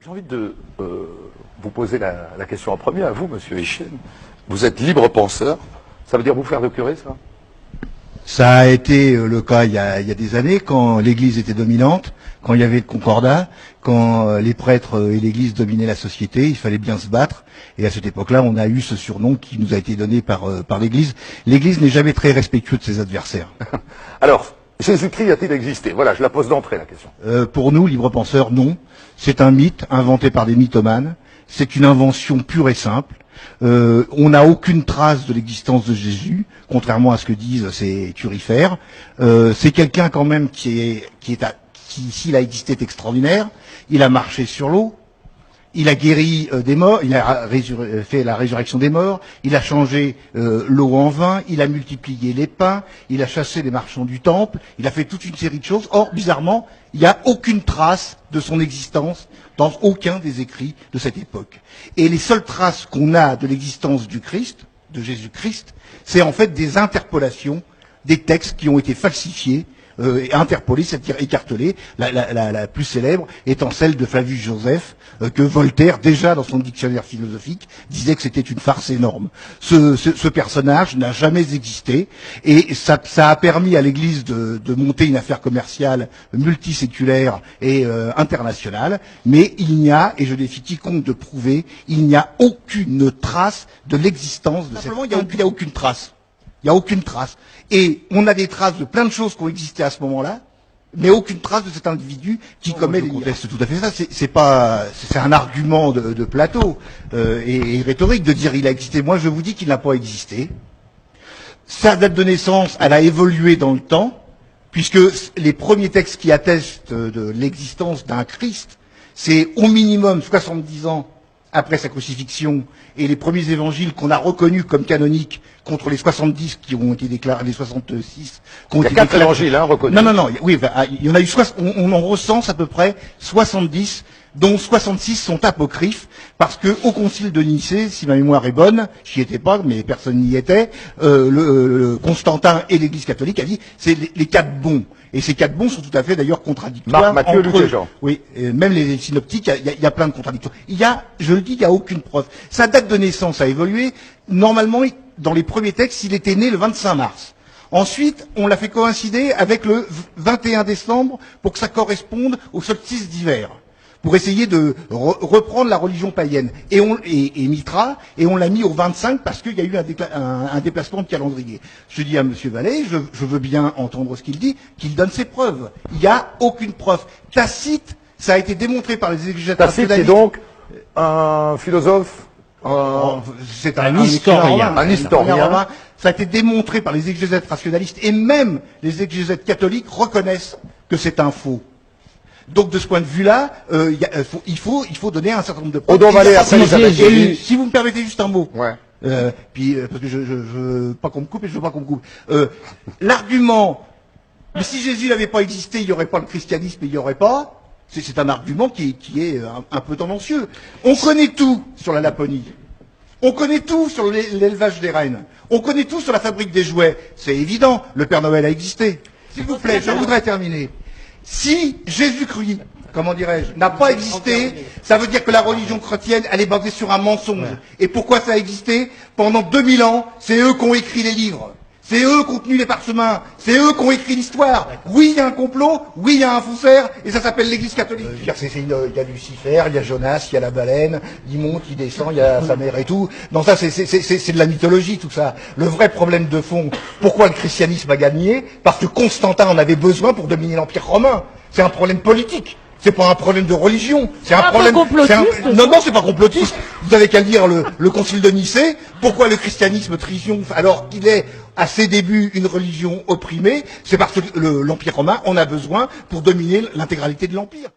J'ai envie de vous poser la question en premier à vous, monsieur Etienne. Vous êtes libre penseur. Ça veut dire vous faire de curé, ça? Ça a été le cas il y a des années, quand l'Église était dominante, quand il y avait le concordat, quand les prêtres et l'Église dominaient la société, il fallait bien se battre. Et à cette époque-là, on a eu ce surnom qui nous a été donné par l'Église. L'Église n'est jamais très respectueuse de ses adversaires. Alors, Jésus-Christ a-t-il existé? Voilà, je la pose d'entrée, la question. Pour nous, libres penseurs, non. C'est un mythe inventé par des mythomanes. C'est une invention pure et simple. On n'a aucune trace de l'existence de Jésus, contrairement à ce que disent ces turifères. C'est quelqu'un quand même qui, s'il a existé, est extraordinaire. Il a marché sur l'eau. Il a guéri des morts, il a fait la résurrection des morts, il a changé l'eau en vin, il a multiplié les pains, il a chassé les marchands du temple, il a fait toute une série de choses. Or, bizarrement, il n'y a aucune trace de son existence dans aucun des écrits de cette époque. Et les seules traces qu'on a de l'existence du Christ, de Jésus-Christ, c'est en fait des interpolations, des textes qui ont été falsifiés, interpolés, c'est-à-dire écartelés, la plus célèbre étant celle de Flavius Joseph, que Voltaire, déjà dans son dictionnaire philosophique, disait que c'était une farce énorme. Ce personnage n'a jamais existé, et ça a permis à l'Église de monter une affaire commerciale multiséculaire et internationale, mais il n'y a, et je défie quiconque de prouver, il n'y a aucune trace de l'existence de cette... Il n'y a aucune trace. Il n'y a aucune trace. Et on a des traces de plein de choses qui ont existé à ce moment-là, mais aucune trace de cet individu qui commet des miracles. C'est tout à fait ça. C'est un argument de plateau et rhétorique de dire il a existé. Moi, je vous dis qu'il n'a pas existé. Sa date de naissance, elle a évolué dans le temps, puisque les premiers textes qui attestent de l'existence d'un Christ, c'est au minimum 70 ans après sa crucifixion, et les premiers évangiles qu'on a reconnus comme canoniques contre les 70 qui ont été déclarés, les 66 qui ont été déclarés. Il y a 4 évangiles, reconnus. Non, oui, il y en a eu, on en recense à peu près 70, dont 66 sont apocryphes, parce que au concile de Nicée, si ma mémoire est bonne, j'y étais pas, mais personne n'y était, Constantin et l'Église catholique a dit, c'est les 4 bons. Et ces 4 bons sont tout à fait d'ailleurs contradictoires. Marc, Matthieu, Luc et Jean. Oui, même les synoptiques, il y a plein de contradictions. Je le dis, il n'y a aucune preuve. Sa date de naissance a évolué. Normalement, dans les premiers textes, il était né le 25 mars. Ensuite, on l'a fait coïncider avec le 21 décembre pour que ça corresponde au solstice d'hiver, pour essayer de reprendre la religion païenne. Et Mitra, et on l'a mis au 25 parce qu'il y a eu un déplacement de calendrier. Je dis à M. Vallée, je veux bien entendre ce qu'il dit, qu'il donne ses preuves. Il n'y a aucune preuve. Tacite, ça a été démontré par les exégètes rationalistes. Tacite, c'est donc un philosophe, c'est un historien. Un historien. Ça a été démontré par les exégètes rationalistes, et même les exégètes catholiques reconnaissent que c'est un faux. Donc de ce point de vue-là, il faut donner un certain nombre de preuves. Si vous me permettez juste un mot, ouais. Parce que je veux pas qu'on me coupe et je veux pas qu'on me coupe. L'argument, mais si Jésus n'avait pas existé, il n'y aurait pas le christianisme, et il n'y aurait pas. C'est un argument qui est un peu tendancieux. On connaît tout sur la Laponie. On connaît tout sur l'élevage des rennes. On connaît tout sur la fabrique des jouets. C'est évident, le Père Noël a existé. S'il vous plaît, je voudrais terminer. Si Jésus-Christ, comment dirais-je, n'a pas existé, ça veut dire que la religion chrétienne, elle est basée sur un mensonge. Ouais. Et pourquoi ça a existé? Pendant 2000 ans, c'est eux qui ont écrit les livres. C'est eux qui ont tenu les parchemins. C'est eux qui ont écrit l'histoire. Oui, il y a un complot. Oui, il y a un faussaire. Et ça s'appelle l'Église catholique. Il y a Lucifer, il y a Jonas, il y a la baleine. Il monte, il descend, il y a sa mère et tout. Non, ça, c'est de la mythologie, tout ça. Le vrai problème de fond, pourquoi le christianisme a gagné? Parce que Constantin en avait besoin pour dominer l'Empire romain. C'est un problème politique. C'est pas un problème de religion. C'est un problème. Non, c'est pas complotiste. Vous avez qu'à lire le concile de Nicée. Pourquoi le christianisme triomphe alors qu'il est à ses débuts une religion opprimée? C'est parce que l'Empire romain en a besoin pour dominer l'intégralité de l'Empire.